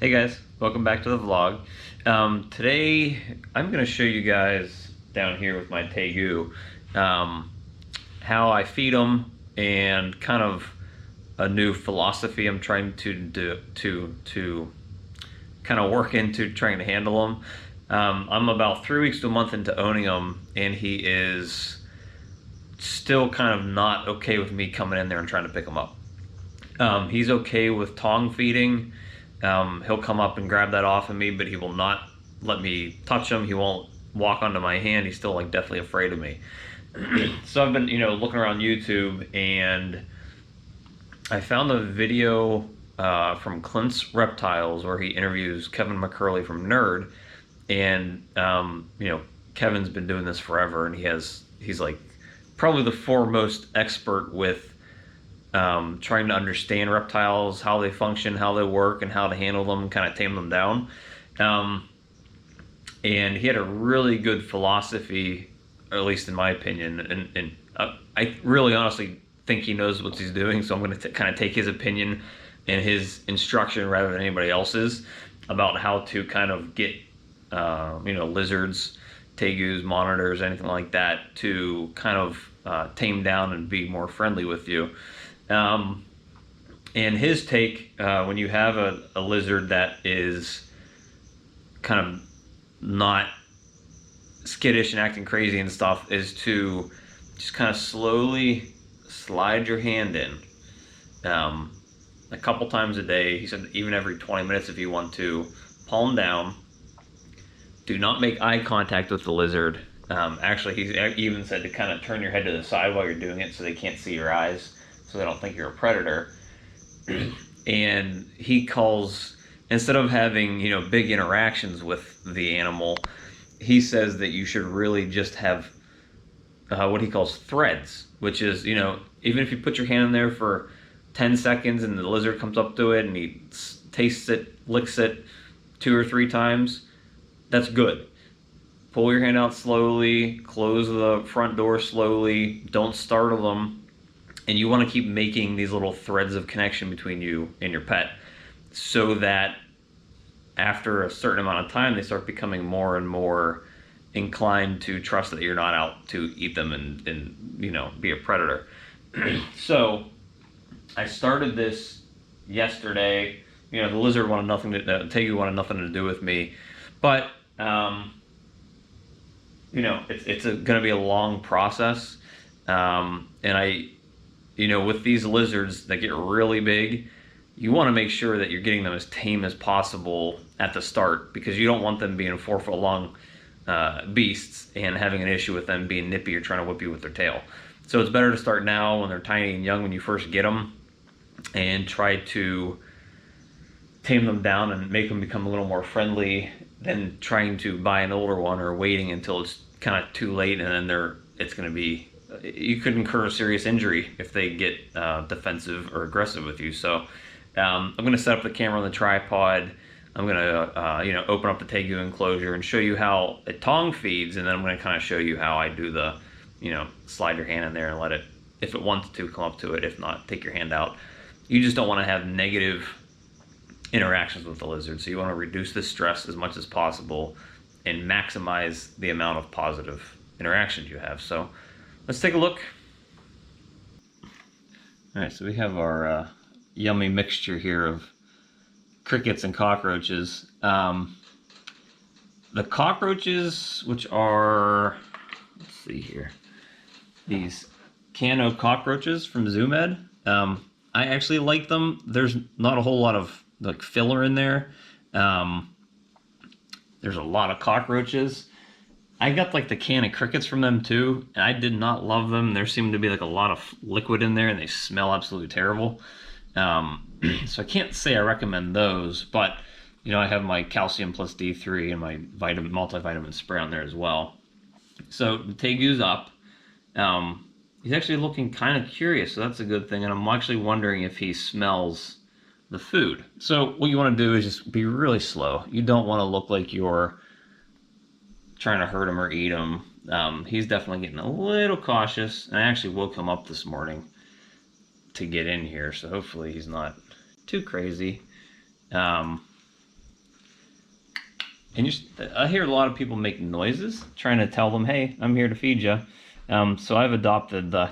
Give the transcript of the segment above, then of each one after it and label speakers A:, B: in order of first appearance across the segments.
A: Hey guys, welcome back to the vlog. Today I'm going to show you guys down here with my Tegu how I feed them and kind of a new philosophy I'm trying to do to kind of work into trying to handle them. I'm about 3 weeks to a month into owning him, and he is still kind of not okay with me coming in there and trying to pick him up. He's okay with tongue feeding. He'll come up and grab that off of me, but he will not let me touch him. He won't walk onto my hand. He's still like deathly afraid of me. So I've been, looking around YouTube, and I found a video from Clint's Reptiles where he interviews Kevin McCurley from Nerd, and Kevin's been doing this forever, and he's like probably the foremost expert with trying to understand reptiles, how they function, how they work, and how to handle them, kind of tame them down. And he had a really good philosophy, or at least in my opinion, and I really honestly think he knows what he's doing, so I'm going to kind of take his opinion and his instruction rather than anybody else's about how to kind of get lizards, tegus, monitors, anything like that to kind of tame down and be more friendly with you. And his take, when you have a lizard that is kind of not skittish and acting crazy and stuff, is to just kind of slowly slide your hand in a couple times a day. He said even every 20 minutes if you want to. Palm down. Do not make eye contact with the lizard. Actually, he even said to kind of turn your head to the side while you're doing it so they can't see your eyes, so they don't think you're a predator. And he calls, instead of having big interactions with the animal, he says that you should really just have what he calls threads, which is even if you put your hand in there for 10 seconds and the lizard comes up to it and he tastes it, licks it 2 or 3 times, that's good. Pull your hand out slowly, close the front door slowly, don't startle them, and you want to keep making these little threads of connection between you and your pet so that after a certain amount of time they start becoming more and more inclined to trust that you're not out to eat them and be a predator. So I started this yesterday. The lizard wanted nothing to, Tegu wanted nothing to do with me, but it's going to be a long process, and with these lizards that get really big, you want to make sure that you're getting them as tame as possible at the start, because you don't want them being 4-foot long beasts and having an issue with them being nippy or trying to whip you with their tail. So it's better to start now when they're tiny and young, when you first get them, and try to tame them down and make them become a little more friendly than trying to buy an older one or waiting until it's kind of too late, and then you could incur a serious injury if they get defensive or aggressive with you. So I'm going to set up the camera on the tripod. I'm going to open up the Tegu enclosure and show you how it tongue feeds, and then I'm going to kind of show you how I do the slide your hand in there and let it, if it wants to, come up to it. If not, take your hand out. You just don't want to have negative interactions with the lizard, so you want to reduce the stress as much as possible and maximize the amount of positive interactions you have. So let's take a look. All right, so we have our yummy mixture here of crickets and cockroaches. The cockroaches, which are, let's see here, these Cano cockroaches from ZooMed. I actually like them. There's not a whole lot of filler in there. There's a lot of cockroaches. I got the can of crickets from them too, and I did not love them. There seemed to be a lot of liquid in there, and they smell absolutely terrible. So I can't say I recommend those, but I have my calcium plus D3 and my multivitamin spray on there as well. So the Tegu's up. He's actually looking kind of curious, so that's a good thing, and I'm actually wondering if he smells the food. So what you want to do is just be really slow. You don't want to look like you're trying to hurt him or eat him. He's definitely getting a little cautious, and I actually woke him up this morning to get in here, so hopefully he's not too crazy. And I hear a lot of people make noises trying to tell them, hey, I'm here to feed you. So I've adopted the,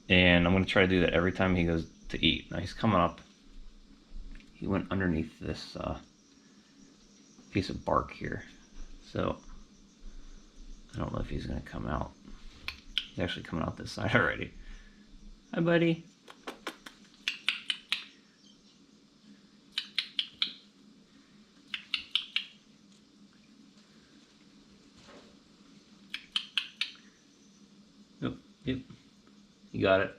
A: and I'm going to try to do that every time he goes to eat. Now he's coming up. He went underneath this piece of bark here. So I don't know if he's going to come out. He's actually coming out this side already. Hi, buddy. Yep, you got it.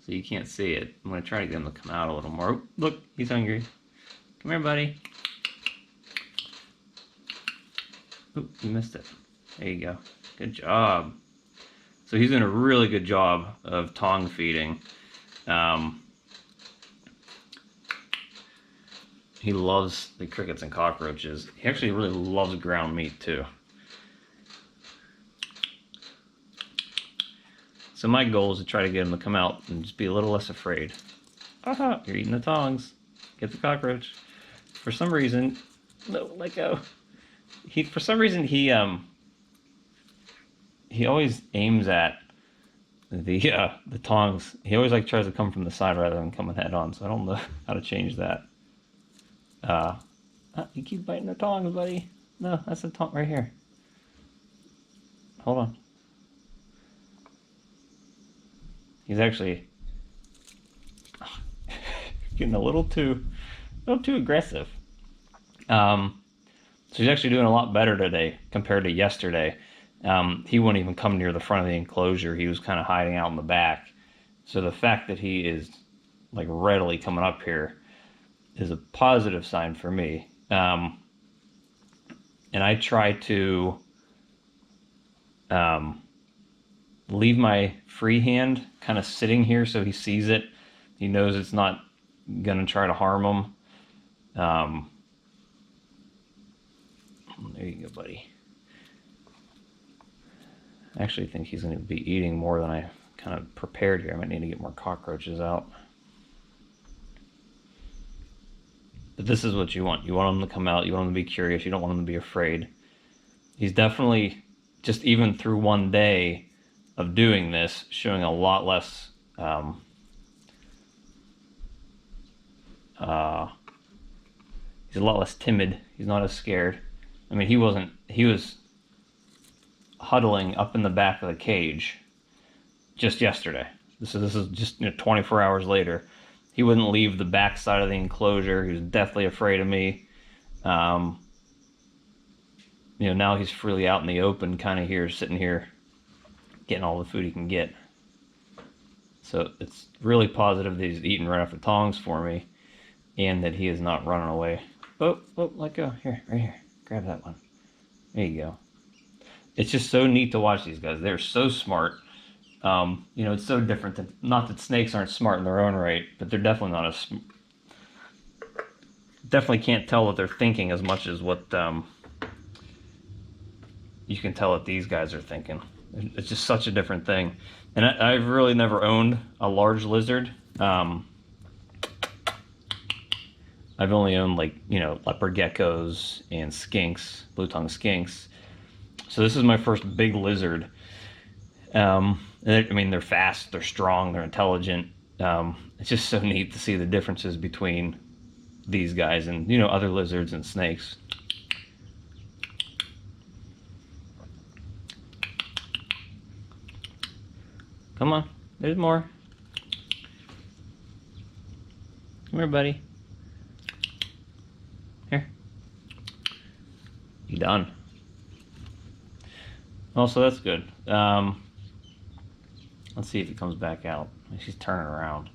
A: So you can't see it. I'm going to try to get him to come out a little more. Oh, look, he's hungry. Come here, buddy. Oh, you missed it. There you go. Good job. So he's doing a really good job of tongue feeding. He loves the crickets and cockroaches. He actually really loves ground meat too. So my goal is to try to get him to come out and just be a little less afraid. Aha, you're eating the tongs. Get the cockroach. For some reason, no, let go. For some reason, he always aims at the tongs. He always like tries to come from the side rather than coming head on. So I don't know how to change that. You keep biting the tongs, buddy. No, that's the tong right here. Hold on. He's actually getting a little too aggressive. So he's actually doing a lot better today compared to yesterday. He wouldn't even come near the front of the enclosure. He was kind of hiding out in the back. So the fact that he is like readily coming up here is a positive sign for me. And I try to leave my free hand kind of sitting here so he sees it. He knows it's not going to try to harm him. There you go, buddy. I actually think he's going to be eating more than I kind of prepared here. I might need to get more cockroaches out. But this is what you want. You want him to come out. You want him to be curious. You don't want him to be afraid. He's definitely, just even through one day of doing this, showing a lot less he's a lot less timid. He's not as scared. I mean, he was huddling up in the back of the cage just yesterday. This is just 24 hours later. He wouldn't leave the back side of the enclosure. He was deathly afraid of me. Now he's freely out in the open, kind of here, sitting here, getting all the food he can get. So it's really positive that he's eating right off the tongs for me, and that he is not running away. Oh, let go. Here, right here. Grab that one. There you go. It's just so neat to watch these guys. They're so smart. It's so different than, not that snakes aren't smart in their own right, but they're definitely not as, definitely can't tell what they're thinking as much as what you can tell what these guys are thinking. It's just such a different thing. And I've really never owned a large lizard. I've only owned leopard geckos and skinks, blue-tongued skinks. So this is my first big lizard. They're fast, they're strong, they're intelligent. It's just so neat to see the differences between these guys and, other lizards and snakes. Come on, there's more. Come here, buddy. Here. You done. Well, so that's good. Let's see if he comes back out. She's turning around.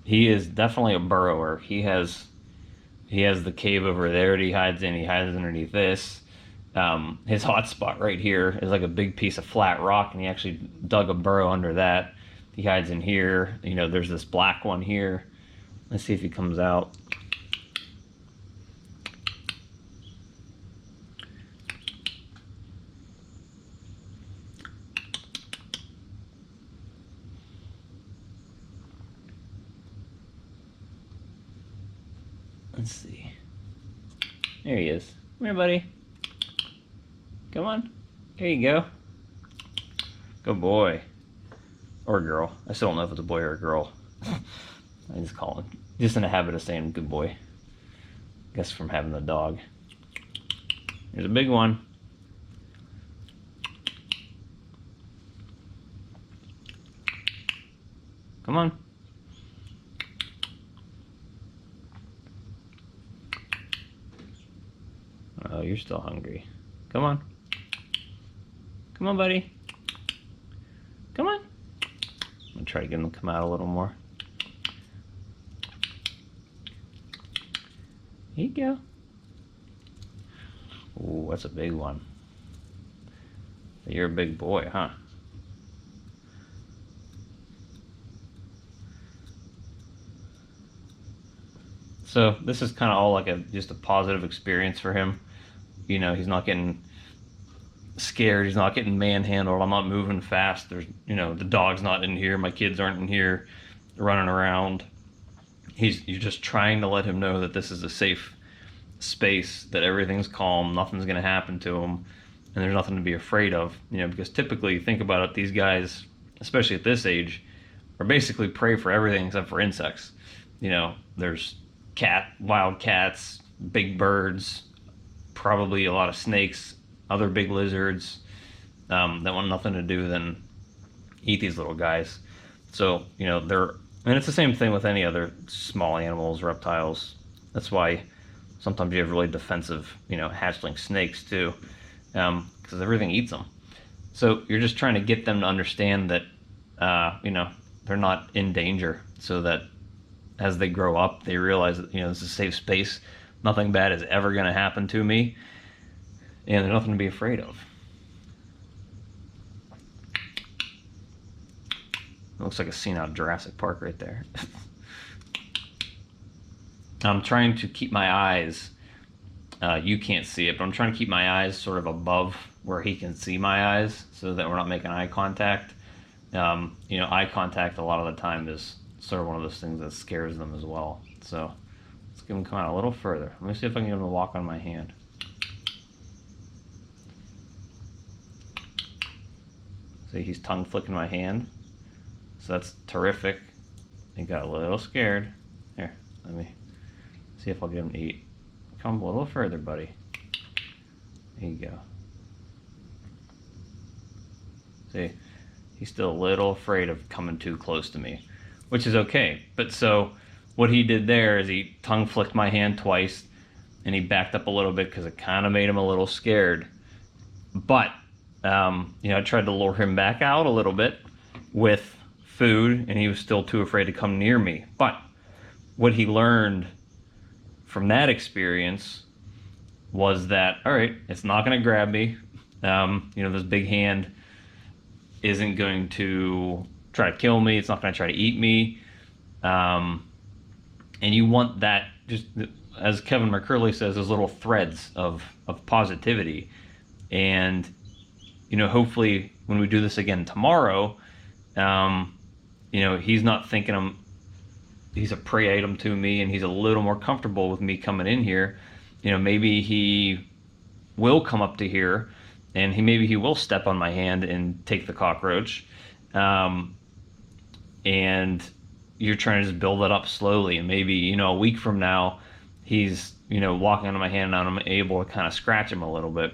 A: He is definitely a burrower. He has the cave over there that he hides in. He hides underneath this. His hot spot right here is like a big piece of flat rock, and he actually dug a burrow under that. He hides in here. There's this black one here. Let's see if he comes out. Let's see. There he is. Come here, buddy. Come on. There you go. Good boy. Or a girl. I still don't know if it's a boy or a girl. I just call him. Just in the habit of saying good boy. Guess from having the dog. Here's a big one. Come on. Oh, you're still hungry. Come on. Come on, buddy. Come on. I'm gonna try to get him to come out a little more. Here you go. Ooh, that's a big one. You're a big boy, huh? So this is kind of all like just a positive experience for him. You know, he's not getting scared. He's not getting manhandled. I'm not moving fast. There's, you know, the dog's not in here. My kids aren't in here running around. You're just trying to let him know that this is a safe space, that everything's calm, nothing's going to happen to him, and there's nothing to be afraid of. You know, because typically, think about it, these guys, especially at this age, are basically prey for everything except for insects. You know, there's wild cats, big birds, probably a lot of snakes, other big lizards that want nothing to do than eat these little guys. So, you know, and it's the same thing with any other small animals, reptiles. That's why sometimes you have really defensive, you know, hatchling snakes too, because everything eats them. So you're just trying to get them to understand that, you know, they're not in danger, so that as they grow up, they realize that, you know, this is a safe space. Nothing bad is ever going to happen to me, and there's nothing to be afraid of. It looks like a scene out of Jurassic Park right there. I'm trying to keep my eyes, you can't see it, but I'm trying to keep my eyes sort of above where he can see my eyes so that we're not making eye contact. You know, eye contact a lot of the time is sort of one of those things that scares them as well. So let's get him come out a little further. Let me see if I can get him to walk on my hand. See, he's tongue flicking my hand. So that's terrific. He got a little scared. Here, let me see if I'll get him to eat. Come a little further, buddy. There you go. See, he's still a little afraid of coming too close to me, which is okay. But so what he did there is he tongue flicked my hand twice, and he backed up a little bit because it kind of made him a little scared. But you know, I tried to lure him back out a little bit with food, and he was still too afraid to come near me. But what he learned from that experience was that, all right, it's not going to grab me. You know, this big hand isn't going to try to kill me. It's not going to try to eat me. And you want that, just as Kevin McCurley says, those little threads of positivity. And, you know, hopefully when we do this again tomorrow, you know, he's not thinking he's a prey item to me, and he's a little more comfortable with me coming in here. You know, maybe he will come up to here, and maybe he will step on my hand and take the cockroach. And you're trying to just build it up slowly, and maybe, you know, a week from now, he's, you know, walking on my hand, and I'm able to kind of scratch him a little bit.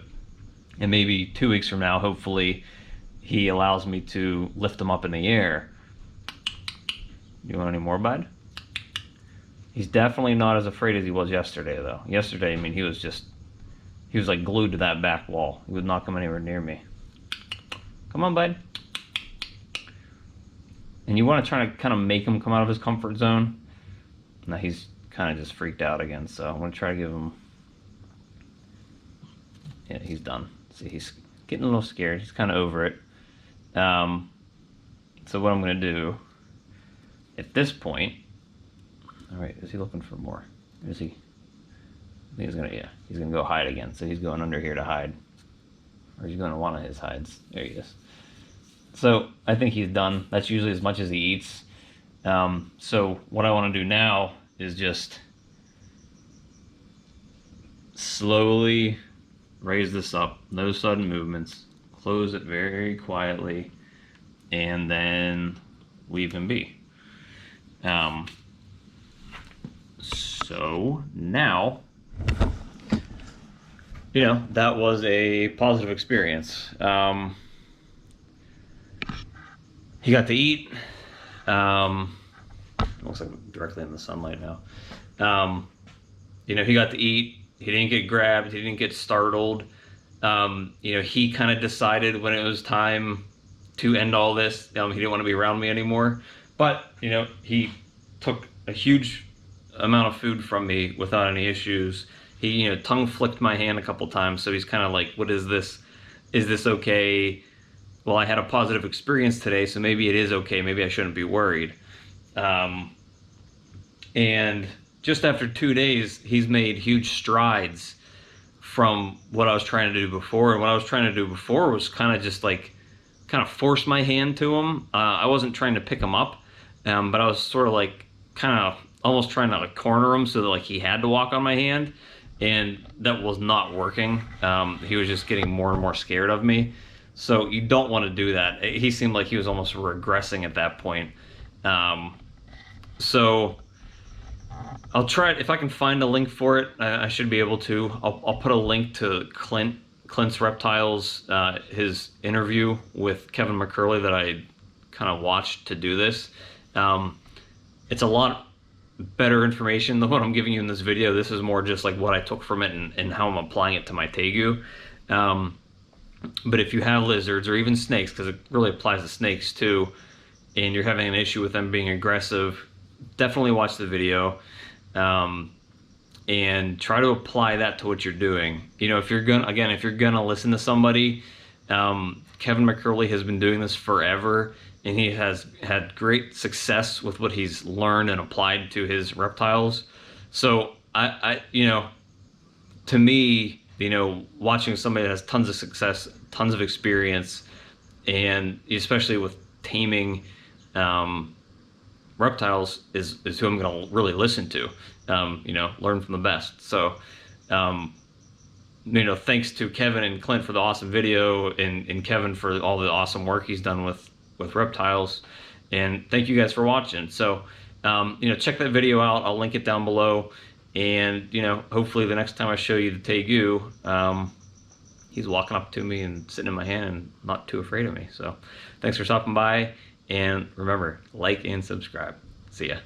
A: And maybe 2 weeks from now, hopefully, he allows me to lift him up in the air. You want any more, bud? He's definitely not as afraid as he was yesterday, though. Yesterday, I mean, he was like glued to that back wall. He would not come anywhere near me. Come on, bud. And you want to try to kind of make him come out of his comfort zone. Now he's kind of just freaked out again, so I'm going to try to give him... Yeah, he's done. See, he's getting a little scared. He's kind of over it. So what I'm going to do at this point... All right, is he looking for more? Is he? I think he's going to, yeah, he's going to go hide again. So he's going under here to hide. Or he's going to one of his hides. There he is. So I think he's done. That's usually as much as he eats. So what I want to do now is just slowly raise this up, no sudden movements, close it very quietly, and then leave him be. So now, that was a positive experience. He got to eat. Looks like I'm directly in the sunlight now. He got to eat. He didn't get grabbed. He didn't get startled. He kind of decided when it was time to end all this. He didn't want to be around me anymore. But, he took a huge amount of food from me without any issues. He, tongue flicked my hand a couple times. So he's kind of like, what is this? Is this okay? Well, I had a positive experience today, so maybe it is okay. Maybe I shouldn't be worried. And just after 2 days, he's made huge strides from what I was trying to do before. And what I was trying to do before was kind of just like, force my hand to him. I wasn't trying to pick him up, but I was sort of like, kind of almost trying to like corner him so that like he had to walk on my hand. And that was not working. He was just getting more and more scared of me. So you don't want to do that. He seemed like he was almost regressing at that point. So I'll try it. If I can find a link for it, I should be able to. I'll put a link to Clint's Reptiles, his interview with Kevin McCurley that I kind of watched to do this. It's a lot better information than what I'm giving you in this video. This is more just like what I took from it and how I'm applying it to my Tegu. But if you have lizards or even snakes, because it really applies to snakes too, and you're having an issue with them being aggressive, definitely watch the video and try to apply that to what you're doing. If you're gonna listen to somebody, Kevin McCurley has been doing this forever, and he has had great success with what he's learned and applied to his reptiles. So to me, watching somebody that has tons of success, tons of experience, and especially with taming reptiles is who I'm going to really listen to, learn from the best. So, thanks to Kevin and Clint for the awesome video, and Kevin for all the awesome work he's done with reptiles. And thank you guys for watching. So, check that video out. I'll link it down below. And, hopefully the next time I show you the Tegu, he's walking up to me and sitting in my hand and not too afraid of me. So thanks for stopping by. And remember, like and subscribe. See ya.